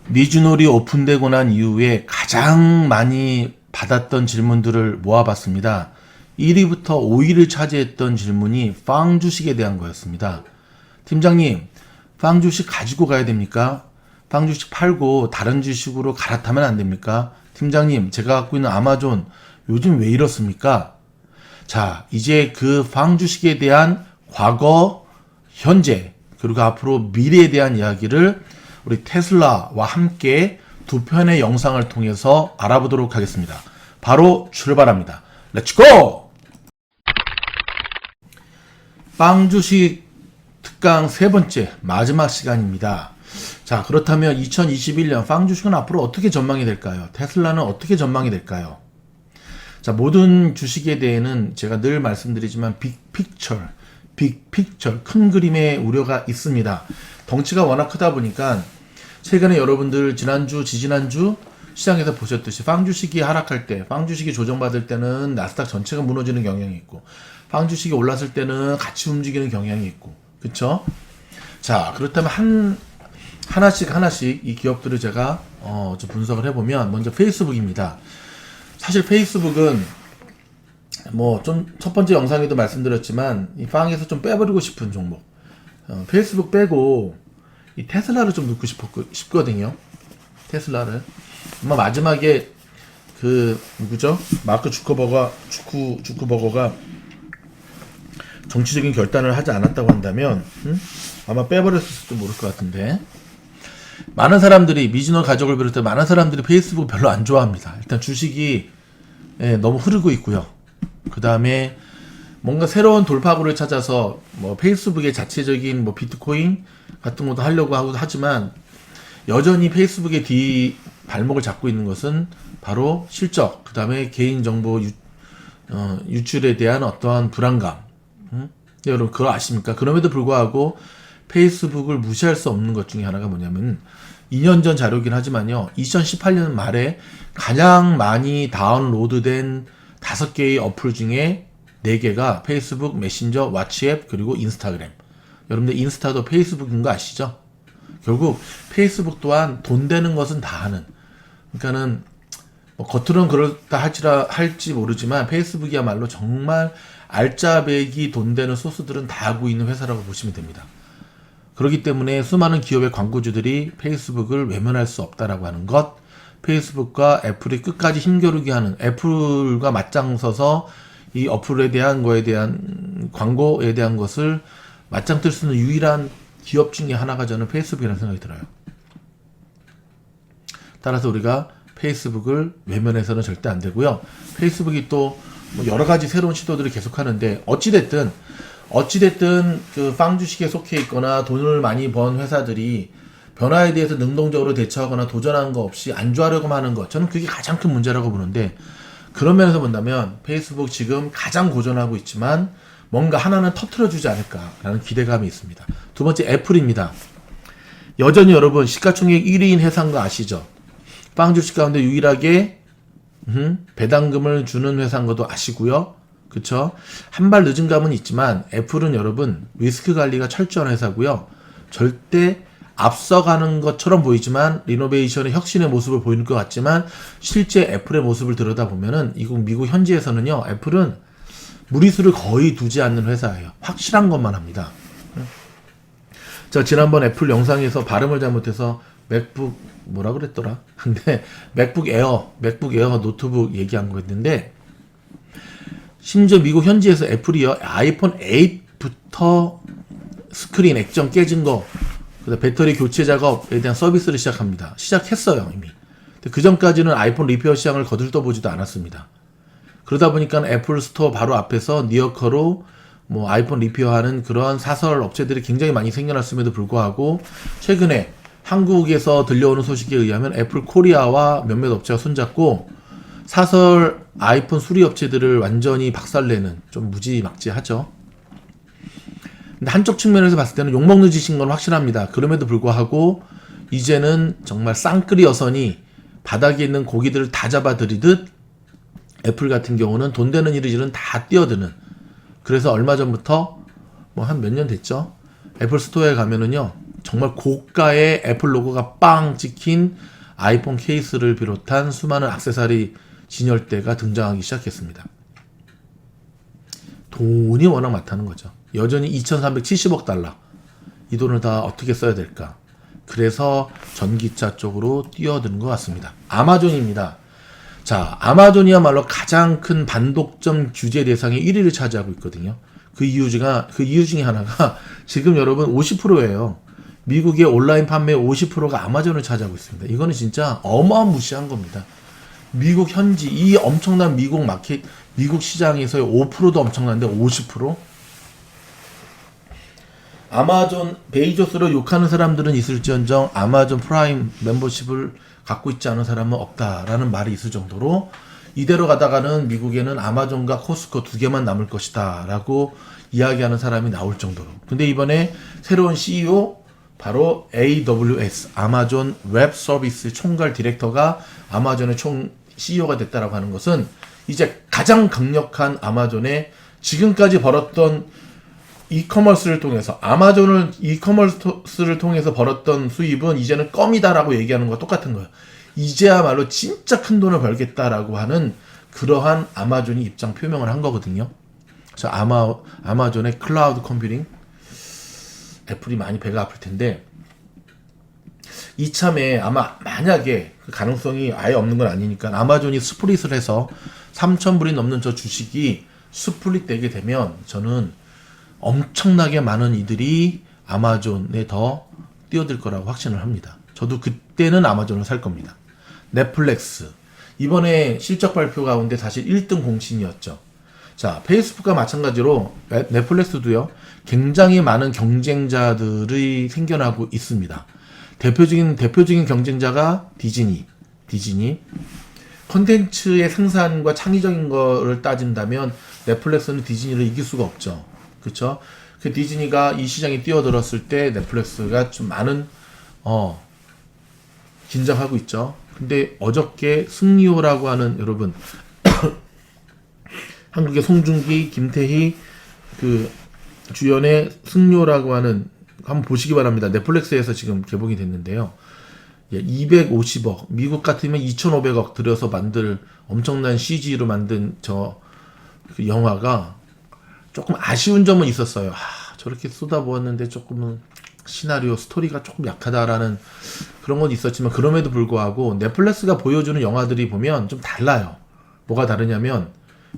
미주놀이 오픈되고 난 이후에 가장 많이 받았던 질문들을 모아봤습니다. 1위부터 5위를 차지했던 질문이 빵 주식에 대한 거였습니다. 팀장님, 빵 주식 가지고 가야 됩니까? 빵 주식 팔고 다른 주식으로 갈아타면 안 됩니까? 팀장님, 제가 갖고 있는 아마존 요즘 왜 이렇습니까? 자, 이제 그 빵 주식에 대한 과거, 현재, 그리고 앞으로 미래에 대한 이야기를 우리 테슬라와 함께 두 편의 영상을 통해서 알아보도록 하겠습니다. 바로 출발합니다. 렛츠고! 빵 주식 특강 세 번째 마지막 시간입니다. 자, 그렇다면 2021년 빵 주식은 앞으로 어떻게 전망이 될까요? 테슬라는 어떻게 전망이 될까요? 자, 모든 주식에 대해는 제가 늘 말씀드리지만 빅픽처, 큰 그림의 우려가 있습니다. 덩치가 워낙 크다 보니까 최근에 여러분들 지난주, 지지난주 시장에서 보셨듯이 빵 주식이 하락할 때, 빵 주식이 조정받을 때는 나스닥 전체가 무너지는 경향이 있고, 빵 주식이 올랐을 때는 같이 움직이는 경향이 있고, 그쵸? 자, 그렇다면 하나씩 이 기업들을 제가 좀 분석을 해보면, 먼저 페이스북입니다. 사실 페이스북은 뭐 좀 첫 번째 영상에도 말씀드렸지만 이 빵에서 좀 빼버리고 싶은 종목. 페이스북 빼고 이 테슬라를 좀 넣고 싶거든요. 테슬라를. 아마 마지막에 그 누구죠? 마크 주커버거가 정치적인 결단을 하지 않았다고 한다면 아마 빼버렸을지도 모를 것 같은데. 많은 사람들이 미즈노 가족을 비롯해 많은 사람들이 페이스북 별로 안 좋아합니다. 일단 주식이 너무 흐르고 있고요. 그 다음에 뭔가 새로운 돌파구를 찾아서 뭐 페이스북의 자체적인 뭐 비트코인 같은 것도 하려고 하고 하지만 여전히 페이스북의 뒤 발목을 잡고 있는 것은 바로 실적, 그 다음에 개인정보 유출에 대한 어떠한 불안감. 여러분 그거 아십니까? 그럼에도 불구하고 페이스북을 무시할 수 없는 것 중에 하나가 뭐냐면 2년 전 자료긴 하지만요. 2018년 말에 가장 많이 다운로드된 5개의 어플 중에 4개가 페이스북, 메신저, 왓츠앱, 그리고 인스타그램. 여러분들 인스타도 페이스북인 거 아시죠? 결국 페이스북 또한 돈 되는 것은 다 하는. 그러니까는 뭐 겉으로는 그렇다 할지 모르지만 페이스북이야말로 정말 알짜배기 돈 되는 소스들은 다 하고 있는 회사라고 보시면 됩니다. 그렇기 때문에 수많은 기업의 광고주들이 페이스북을 외면할 수 없다라고 하는 것, 페이스북과 애플이 끝까지 힘겨루게 하는, 애플과 맞짱서서 이 어플에 대한 거에 대한 광고에 대한 것을 맞짱 뜰 수 있는 유일한 기업 중에 하나가 저는 페이스북이라는 생각이 들어요. 따라서 우리가 페이스북을 외면해서는 절대 안 되고요. 페이스북이 또 뭐 여러 가지 새로운 시도들을 계속 하는데 어찌됐든 그 빵 주식에 속해 있거나 돈을 많이 번 회사들이 변화에 대해서 능동적으로 대처하거나 도전하는 거 없이 안주하려고만 하는 것, 저는 그게 가장 큰 문제라고 보는데, 그런 면에서 본다면 페이스북 지금 가장 고전하고 있지만 뭔가 하나는 터트려주지 않을까라는 기대감이 있습니다. 두 번째 애플입니다. 여전히 여러분 시가총액 1위인 회사인 거 아시죠? 빵 주식 가운데 유일하게 배당금을 주는 회사인 것도 아시고요. 그쵸? 한 발 늦은 감은 있지만 애플은 여러분 리스크 관리가 철저한 회사고요. 절대 앞서가는 것처럼 보이지만 리노베이션의 혁신의 모습을 보이는 것 같지만 실제 애플의 모습을 들여다보면은 미국 현지에서는요, 애플은 무리수를 거의 두지 않는 회사예요. 확실한 것만 합니다. 자, 지난번 애플 영상에서 발음을 잘못해서 맥북 뭐라 그랬더라? 근데 맥북 에어 노트북 얘기한 거였는데, 심지어 미국 현지에서 애플이요, 아이폰 8부터 스크린 액정 깨진 거, 배터리 교체 작업에 대한 서비스를 시작합니다. 시작했어요, 이미. 그 전까지는 아이폰 리페어 시장을 거들떠보지도 않았습니다. 그러다 보니까 애플 스토어 바로 앞에서 니어커로 뭐 아이폰 리페어하는 그런 사설 업체들이 굉장히 많이 생겨났음에도 불구하고 최근에 한국에서 들려오는 소식에 의하면 애플 코리아와 몇몇 업체가 손잡고 사설 아이폰 수리 업체들을 완전히 박살내는, 좀 무지막지하죠. 근데 한쪽 측면에서 봤을 때는 욕먹는 짓인 건 확실합니다. 그럼에도 불구하고 이제는 정말 쌍끌이 여선이 바닥에 있는 고기들을 다 잡아들이듯 애플 같은 경우는 돈 되는 일은 다 뛰어드는, 그래서 얼마 전부터 뭐 한 몇 년 됐죠? 애플 스토어에 가면은요, 정말 고가의 애플 로고가 빵 찍힌 아이폰 케이스를 비롯한 수많은 액세서리 진열대가 등장하기 시작했습니다. 돈이 워낙 많다는 거죠. 여전히 2370억 달러. 이 돈을 다 어떻게 써야 될까? 그래서 전기차 쪽으로 뛰어드는 것 같습니다. 아마존입니다. 자, 아마존이야말로 가장 큰 반독점 규제 대상의 1위를 차지하고 있거든요. 그 이유 중에 하나가 지금 여러분 50%예요. 미국의 온라인 판매 50%가 아마존을 차지하고 있습니다. 이거는 진짜 어마무시한 겁니다. 미국 현지 이 엄청난 미국 마켓, 미국 시장에서의 5%도 엄청난데 50%? 아마존 베이조스를 욕하는 사람들은 있을지언정 아마존 프라임 멤버십을 갖고 있지 않은 사람은 없다라는 말이 있을 정도로 이대로 가다가는 미국에는 아마존과 코스코 두 개만 남을 것이다 라고 이야기하는 사람이 나올 정도로. 근데 이번에 새로운 CEO 바로 AWS 아마존 웹 서비스 총괄 디렉터가 아마존의 총 CEO가 됐다라고 하는 것은 이제 가장 강력한 아마존의 지금까지 벌었던 이커머스를 통해서 아마존을 이커머스를 통해서 벌었던 수입은 이제는 껌이다라고 얘기하는 거와 똑같은 거예요. 이제야말로 진짜 큰 돈을 벌겠다라고 하는 그러한 아마존이 입장 표명을 한 거거든요. 그래서 아마존의 클라우드 컴퓨팅 애플이 많이 배가 아플 텐데 이참에 아마 만약에 그 가능성이 아예 없는 건 아니니까 아마존이 스플릿을 해서 3,000불이 넘는 저 주식이 스플릿 되게 되면 저는 엄청나게 많은 이들이 아마존에 더 뛰어들 거라고 확신을 합니다. 저도 그때는 아마존을 살 겁니다. 넷플릭스 이번에 실적 발표 가운데 사실 1등 공신이었죠. 자, 페이스북과 마찬가지로 넷플릭스도요. 굉장히 많은 경쟁자들이 생겨나고 있습니다. 대표적인 경쟁자가 디즈니. 콘텐츠의 생산과 창의적인 거를 따진다면 넷플릭스는 디즈니를 이길 수가 없죠. 그렇죠? 그 디즈니가 이 시장에 뛰어들었을 때 넷플릭스가 좀 많은 긴장하고 있죠. 근데 어저께 승리호라고 하는 여러분 한국의 송중기, 김태희 그 주연의 승리호라고 하는 한번 보시기 바랍니다. 넷플릭스에서 지금 개봉이 됐는데요. 250억, 미국 같으면 2,500억 들여서 만들 엄청난 CG로 만든 그 영화가 조금 아쉬운 점은 있었어요. 저렇게 쏟아부었는데 조금은 시나리오, 스토리가 조금 약하다라는 그런 건 있었지만 그럼에도 불구하고 넷플릭스가 보여주는 영화들이 보면 좀 달라요. 뭐가 다르냐면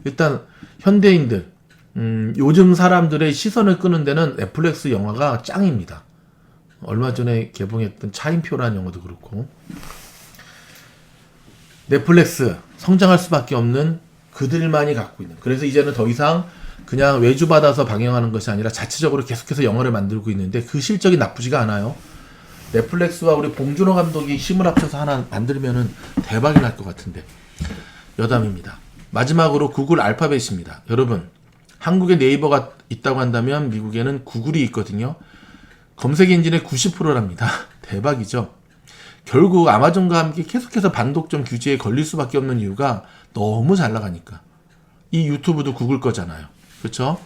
일단 현대인들, 요즘 사람들의 시선을 끄는 데는 넷플릭스 영화가 짱입니다. 얼마 전에 개봉했던 차인표라는 영화도 그렇고 넷플릭스 성장할 수밖에 없는 그들만이 갖고 있는 그래서 이제는 더 이상 그냥 외주받아서 방영하는 것이 아니라 자체적으로 계속해서 영화를 만들고 있는데 그 실적이 나쁘지가 않아요. 넷플릭스와 우리 봉준호 감독이 힘을 합쳐서 하나 만들면은 대박이 날 것 같은데 여담입니다. 마지막으로 구글 알파벳입니다. 여러분 한국에 네이버가 있다고 한다면 미국에는 구글이 있거든요. 검색 엔진의 90%랍니다. 대박이죠. 결국 아마존과 함께 계속해서 반독점 규제에 걸릴 수밖에 없는 이유가 너무 잘 나가니까. 이 유튜브도 구글 거잖아요. 그렇죠?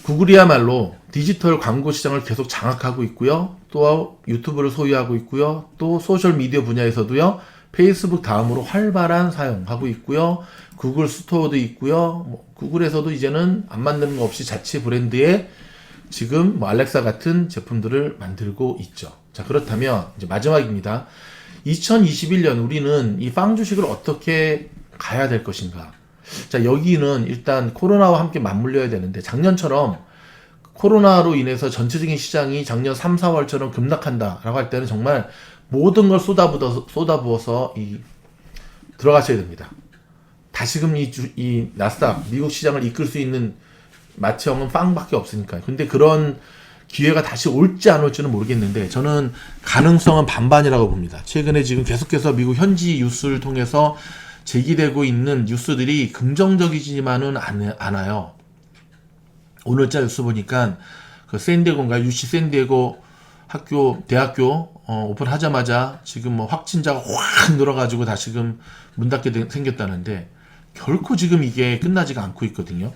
구글이야말로 디지털 광고 시장을 계속 장악하고 있고요. 또 유튜브를 소유하고 있고요. 또 소셜 미디어 분야에서도요. 페이스북 다음으로 활발한 사용하고 있고요. 구글 스토어도 있고요. 구글에서도 이제는 안 만드는 거 없이 자체 브랜드의 지금 알렉사 같은 제품들을 만들고 있죠. 자, 그렇다면 이제 마지막입니다. 2021년 우리는 이 빵 주식을 어떻게 가야 될 것인가? 자, 여기는 일단 코로나와 함께 맞물려야 되는데 작년처럼 코로나로 인해서 전체적인 시장이 작년 3, 4월처럼 급락한다라고 할 때는 정말 모든 걸 쏟아부어서 들어가셔야 됩니다. 다시금 이 나스닥 미국 시장을 이끌 수 있는 마치형은 빵밖에 없으니까요. 근데 그런 기회가 다시 올지 안 올지는 모르겠는데 저는 가능성은 반반이라고 봅니다. 최근에 지금 계속해서 미국 현지 뉴스를 통해서 제기되고 있는 뉴스들이 긍정적이지만은 않아요. 오늘자 뉴스 보니까 그 샌디에고인가 UC 샌디에고 대학교 오픈하자마자 지금 뭐 확진자가 확 늘어가지고 다시금 문 닫게 생겼다는데 결코 지금 이게 끝나지가 않고 있거든요.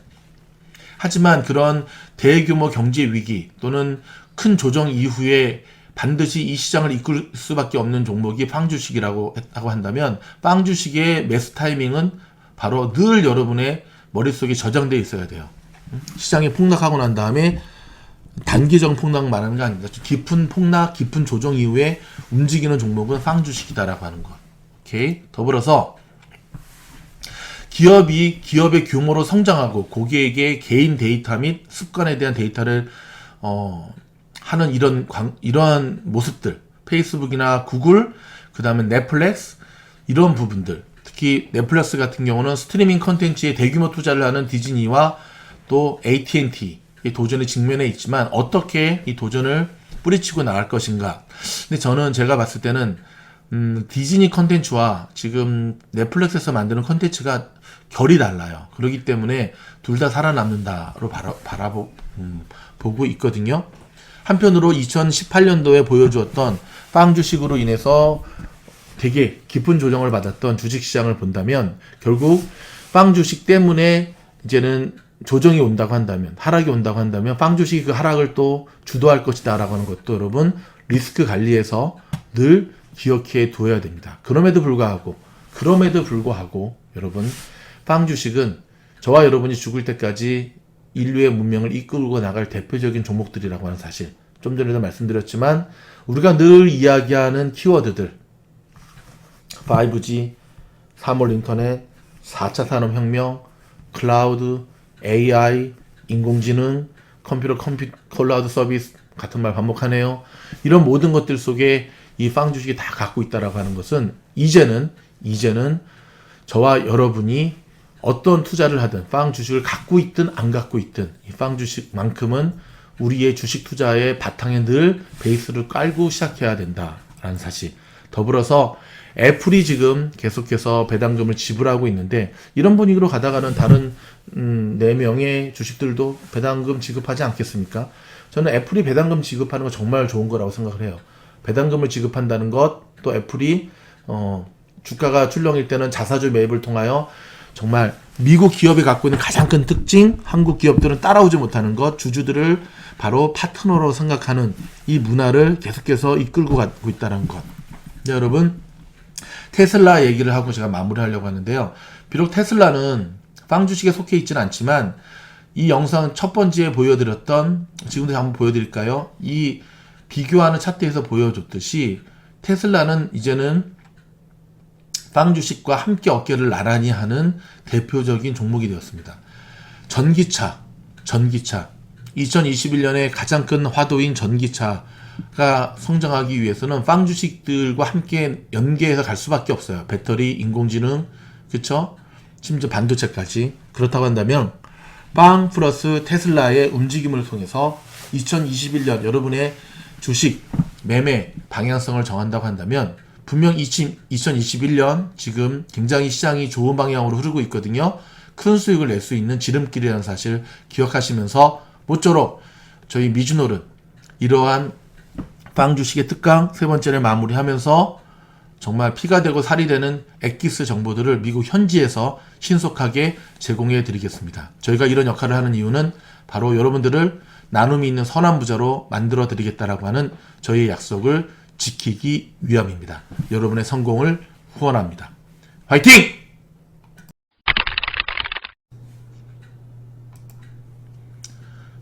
하지만 그런 대규모 경제 위기 또는 큰 조정 이후에 반드시 이 시장을 이끌 수밖에 없는 종목이 빵 주식이라고 하고 한다면 빵 주식의 매수 타이밍은 바로 늘 여러분의 머릿속에 저장되어 있어야 돼요. 시장이 폭락하고 난 다음에 단기적 폭락 말하는 게 아닙니다. 깊은 폭락, 깊은 조정 이후에 움직이는 종목은 빵 주식이다라고 하는 것. 오케이. 더불어서 기업의 규모로 성장하고 고객에게 개인 데이터 및 습관에 대한 데이터를 하는 이러한 모습들, 페이스북이나 구글, 그 다음에 넷플릭스 이런 부분들, 특히 넷플릭스 같은 경우는 스트리밍 컨텐츠에 대규모 투자를 하는 디즈니와 또 AT&T의 도전에 직면해 있지만 어떻게 이 도전을 뿌리치고 나갈 것인가. 근데 저는 제가 봤을 때는 디즈니 컨텐츠와 지금 넷플릭스에서 만드는 컨텐츠가 결이 달라요. 그렇기 때문에 둘 다 살아남는다로 보고 있거든요. 한편으로 2018년도에 보여주었던 빵 주식으로 인해서 되게 깊은 조정을 받았던 주식시장을 본다면 결국 빵 주식 때문에 이제는 조정이 온다고 한다면, 하락이 온다고 한다면 빵 주식이 그 하락을 또 주도할 것이다 라고 하는 것도 여러분 리스크 관리에서 늘 기억해 두어야 됩니다. 그럼에도 불구하고 여러분 빵 주식은 저와 여러분이 죽을 때까지 인류의 문명을 이끌고 나갈 대표적인 종목들이라고 하는 사실, 좀 전에도 말씀드렸지만 우리가 늘 이야기하는 키워드들 5G, 3월 인터넷, 4차 산업혁명, 클라우드, AI, 인공지능, 클라우드 서비스 같은 말 반복하네요. 이런 모든 것들 속에 이 빵 주식이 다 갖고 있다라고 하는 것은 이제는 저와 여러분이 어떤 투자를 하든 빵 주식을 갖고 있든 안 갖고 있든 이 빵 주식만큼은 우리의 주식 투자의 바탕에 늘 베이스를 깔고 시작해야 된다라는 사실. 더불어서 애플이 지금 계속해서 배당금을 지불하고 있는데 이런 분위기로 가다가는 다른 4명의 주식들도 배당금 지급하지 않겠습니까? 저는 애플이 배당금 지급하는 거 정말 좋은 거라고 생각을 해요. 배당금을 지급한다는 것, 또 애플이 주가가 출렁일 때는 자사주 매입을 통하여 정말 미국 기업이 갖고 있는 가장 큰 특징, 한국 기업들은 따라오지 못하는 것, 주주들을 바로 파트너로 생각하는 이 문화를 계속해서 이끌고 가고 있다는 것. 네, 여러분, 테슬라 얘기를 하고 제가 마무리하려고 하는데요. 비록 테슬라는 빵 주식에 속해 있지는 않지만 이 영상 첫 번째에 보여드렸던, 지금도 한번 보여드릴까요? 이 비교하는 차트에서 보여줬듯이 테슬라는 이제는 빵 주식과 함께 어깨를 나란히 하는 대표적인 종목이 되었습니다. 전기차. 2021년에 가장 큰 화두인 전기차가 성장하기 위해서는 빵 주식들과 함께 연계해서 갈 수밖에 없어요. 배터리, 인공지능, 그쵸? 심지어 반도체까지. 그렇다고 한다면 빵 플러스 테슬라의 움직임을 통해서 2021년 여러분의 주식 매매 방향성을 정한다고 한다면 분명 2021년 지금 굉장히 시장이 좋은 방향으로 흐르고 있거든요. 큰 수익을 낼 수 있는 지름길이라는 사실 기억하시면서 모쪼록 저희 미주놀은 이러한 빵 주식의 특강 세 번째를 마무리하면서 정말 피가 되고 살이 되는 엑기스 정보들을 미국 현지에서 신속하게 제공해 드리겠습니다. 저희가 이런 역할을 하는 이유는 바로 여러분들을 나눔이 있는 선한 부자로 만들어 드리겠다라고 하는 저희의 약속을 지키기 위함입니다. 여러분의 성공을 후원합니다. 화이팅!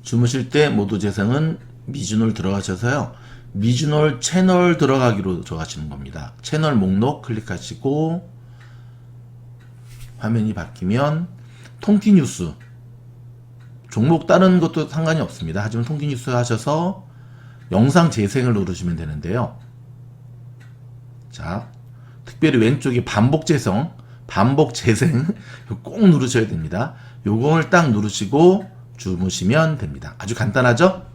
주무실 때 모두 재생은 미주놀 들어가셔서요. 미주놀 채널 들어가기로 정하시는 겁니다. 채널 목록 클릭하시고 화면이 바뀌면 통기뉴스 종목 다른 것도 상관이 없습니다. 하지만 통기뉴스 하셔서 영상 재생을 누르시면 되는데요. 자, 특별히 왼쪽에 반복 재생 꼭 누르셔야 됩니다. 요걸 딱 누르시고 주무시면 됩니다. 아주 간단하죠?